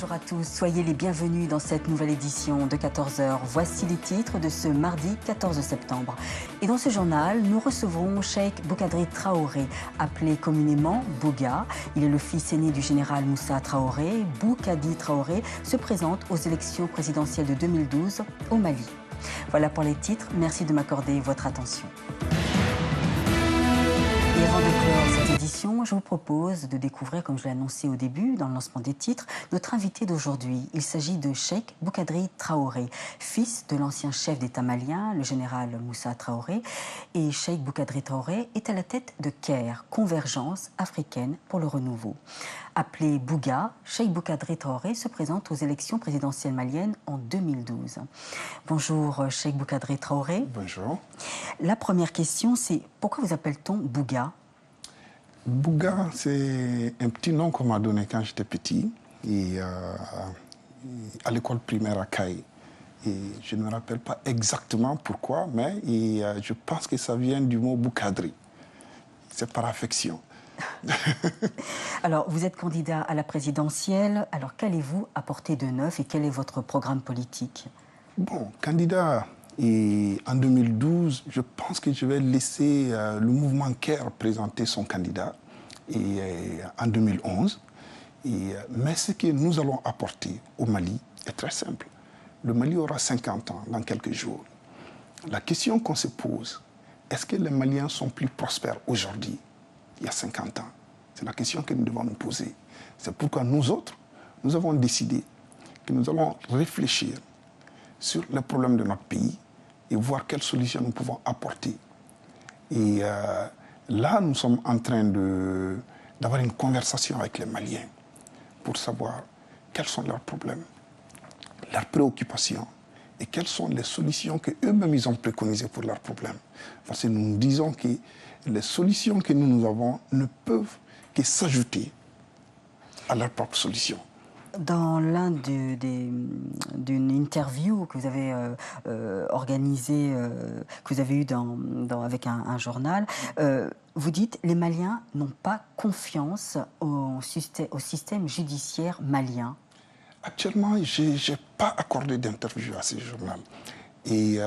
Bonjour à tous, soyez les bienvenus dans cette nouvelle édition de 14 heures. Voici les titres de ce mardi 14 septembre. Et dans ce journal, nous recevrons Cheikh Boukadri Traoré, appelé communément Bouga. Il est le fils aîné du général Moussa Traoré. Boukadi Traoré se présente aux élections présidentielles de 2012 au Mali. Voilà pour les titres, merci de m'accorder votre attention. Et avant de clore cette édition, je vous propose de découvrir, comme je l'ai annoncé au début, dans le lancement des titres, notre invité d'aujourd'hui. Il s'agit de Cheikh Boukadri Traoré, fils de l'ancien chef d'État malien, le général Moussa Traoré. Et Cheikh Boukadri Traoré est à la tête de CAIR, Convergence africaine pour le renouveau. Appelé Bouga, Cheikh Boukadri Traoré se présente aux élections présidentielles maliennes en 2012. Bonjour Cheikh Boukadri Traoré. Bonjour. La première question, c'est pourquoi vous appelle-t-on Bouga? Bouga, c'est un petit nom qu'on m'a donné quand j'étais petit, et, à l'école primaire à Caille. Et je ne me rappelle pas exactement pourquoi, mais je pense que ça vient du mot Boukadri. C'est par affection. Alors, vous êtes candidat à la présidentielle. Alors, qu'allez-vous apporter de neuf et quel est votre programme politique? Bon, candidat, et en 2012, je pense que je vais laisser le mouvement CAIR présenter son candidat en 2011. Mais ce que nous allons apporter au Mali est très simple. Le Mali aura 50 ans dans quelques jours. La question qu'on se pose, est-ce que les Maliens sont plus prospères aujourd'hui, il y a 50 ans? C'est la question que nous devons nous poser. C'est pourquoi nous autres, nous avons décidé que nous allons réfléchir sur les problèmes de notre pays et voir quelles solutions nous pouvons apporter. Et là, nous sommes en train d'avoir une conversation avec les Maliens pour savoir quels sont leurs problèmes, leurs préoccupations et quelles sont les solutions qu'eux-mêmes ils ont préconisées pour leurs problèmes. Parce que nous disons que les solutions que nous avons ne peuvent que s'ajouter à leurs propres solutions. Dans l'un d'une interview que vous avez organisée, que vous avez eue avec un journal, vous dites « Les Maliens n'ont pas confiance au système judiciaire malien ». Actuellement, je n'ai pas accordé d'interview à ce journal. Et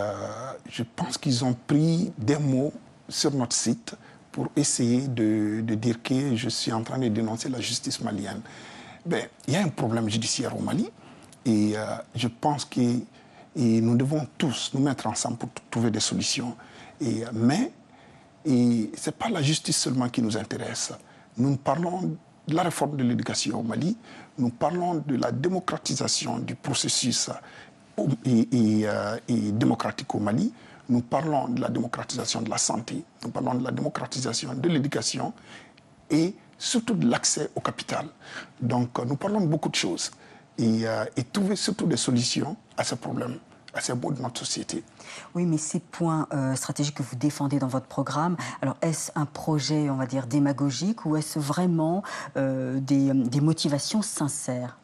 je pense qu'ils ont pris des mots sur notre site pour essayer de dire que je suis en train de dénoncer la justice malienne. Ben, il y a un problème judiciaire au Mali et je pense que nous devons tous nous mettre ensemble pour trouver des solutions. Mais ce n'est pas la justice seulement qui nous intéresse. Nous parlons de la réforme de l'éducation au Mali, nous parlons de la démocratisation du processus démocratique au Mali, nous parlons de la démocratisation de la santé, nous parlons de la démocratisation de l'éducation et surtout de l'accès au capital. Donc nous parlons de beaucoup de choses et trouver surtout des solutions à ces problèmes, à ces maux de notre société. Oui, mais ces points stratégiques que vous défendez dans votre programme, alors est-ce un projet, on va dire, démagogique ou est-ce vraiment des motivations sincères?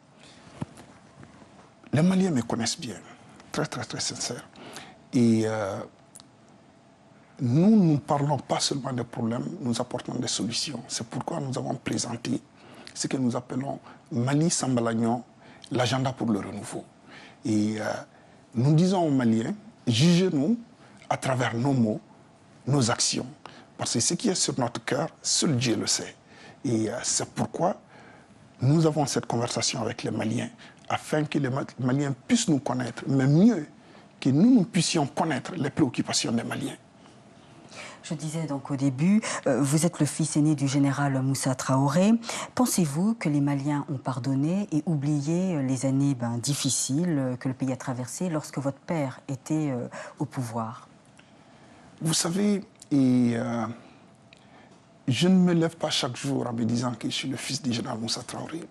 Les Maliens me connaissent bien, très très très sincères. Et nous ne parlons pas seulement des problèmes, nous apportons des solutions. C'est pourquoi nous avons présenté ce que nous appelons Mali Sambalagnon, l'agenda pour le renouveau. Et nous disons aux Maliens, jugez-nous à travers nos mots, nos actions. Parce que ce qui est sur notre cœur, seul Dieu le sait. Et c'est pourquoi nous avons cette conversation avec les Maliens, afin que les Maliens puissent nous connaître, mais mieux que nous puissions connaître les préoccupations des Maliens. Je disais donc au début, vous êtes le fils aîné du général Moussa Traoré. Pensez-vous que les Maliens ont pardonné et oublié les années difficiles que le pays a traversées lorsque votre père était au pouvoir? Vous savez, je ne me lève pas chaque jour en me disant que je suis le fils du général Moussa Traoré.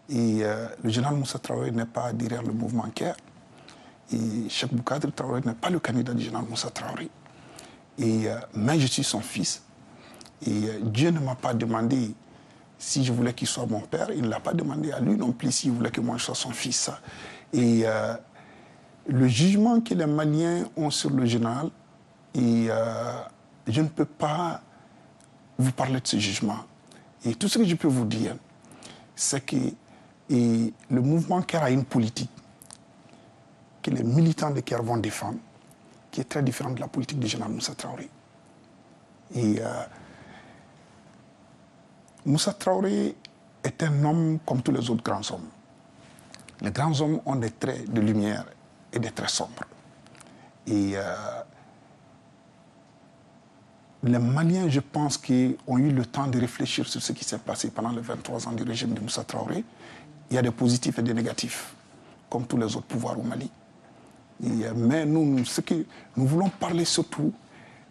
Et le général Moussa Traoré n'est pas derrière le mouvement CAIR. Et Cheikh Boukadri Traoré n'est pas le candidat du général Moussa Traoré. Mais je suis son fils. Et Dieu ne m'a pas demandé si je voulais qu'il soit mon père. Il ne l'a pas demandé à lui non plus s'il voulait que moi je sois son fils. Et le jugement que les Maliens ont sur le général, je ne peux pas vous parler de ce jugement. Et tout ce que je peux vous dire, c'est que Et le mouvement CAIR a une politique que les militants de CAIR vont défendre, qui est très différente de la politique du général Moussa Traoré. Et Moussa Traoré est un homme comme tous les autres grands hommes. Les grands hommes ont des traits de lumière et des traits sombres. Et les Maliens, je pense, qui ont eu le temps de réfléchir sur ce qui s'est passé pendant les 23 ans du régime de Moussa Traoré. Il y a des positifs et des négatifs, comme tous les autres pouvoirs au Mali. Mais nous voulons parler surtout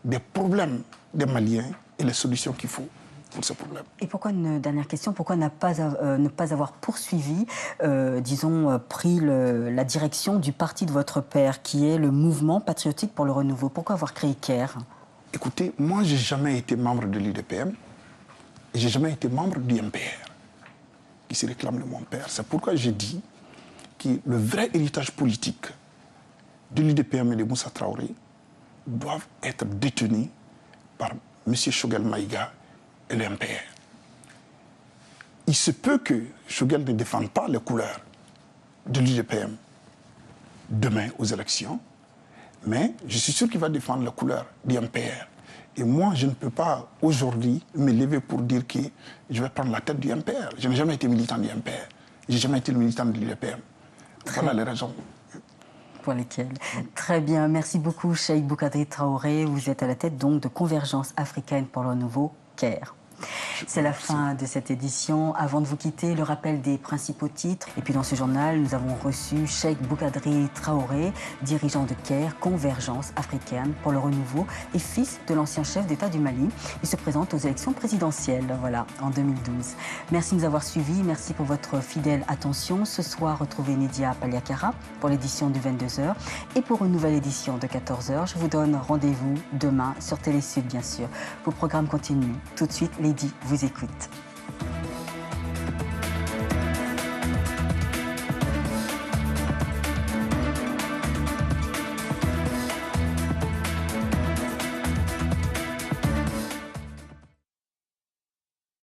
des problèmes des Maliens et les solutions qu'il faut pour ces problèmes. Et pourquoi, une dernière question, pourquoi ne pas avoir poursuivi, pris la direction du parti de votre père, qui est le Mouvement patriotique pour le renouveau? Pourquoi avoir créé CAIR? Écoutez, moi, je n'ai jamais été membre de l'UDPM et je n'ai jamais été membre du MPR, qui se réclame de mon père. C'est pourquoi j'ai dit que le vrai héritage politique de l'UDPM et de Moussa Traoré doivent être détenus par M. Choguel Maïga et le MPR. Il se peut que Choguel ne défende pas les couleurs de l'UDPM demain aux élections, mais je suis sûr qu'il va défendre les couleurs du MPR. Et moi, je ne peux pas aujourd'hui me lever pour dire que je vais prendre la tête du MPR. Je n'ai jamais été militant du MPR. Je n'ai jamais été le militant de l'UDPM. Voilà les raisons. Pour lesquelles. Très bien. Merci beaucoup, Cheikh Boukadri Traoré. Vous êtes à la tête donc de Convergence africaine pour le renouveau, CAIR. C'est la fin de cette édition. Avant de vous quitter, le rappel des principaux titres. Et puis dans ce journal, nous avons reçu Cheikh Boukadri Traoré, dirigeant de CAIR, Convergence africaine pour le renouveau, et fils de l'ancien chef d'État du Mali. Il se présente aux élections présidentielles, voilà, en 2012. Merci de nous avoir suivis. Merci pour votre fidèle attention. Ce soir, retrouvez Nidia Paliakara pour l'édition de 22h. Et pour une nouvelle édition de 14h, je vous donne rendez-vous demain sur Télé Sud, bien sûr. Vos programmes continuent. Tout de suite, Lady vous écoute.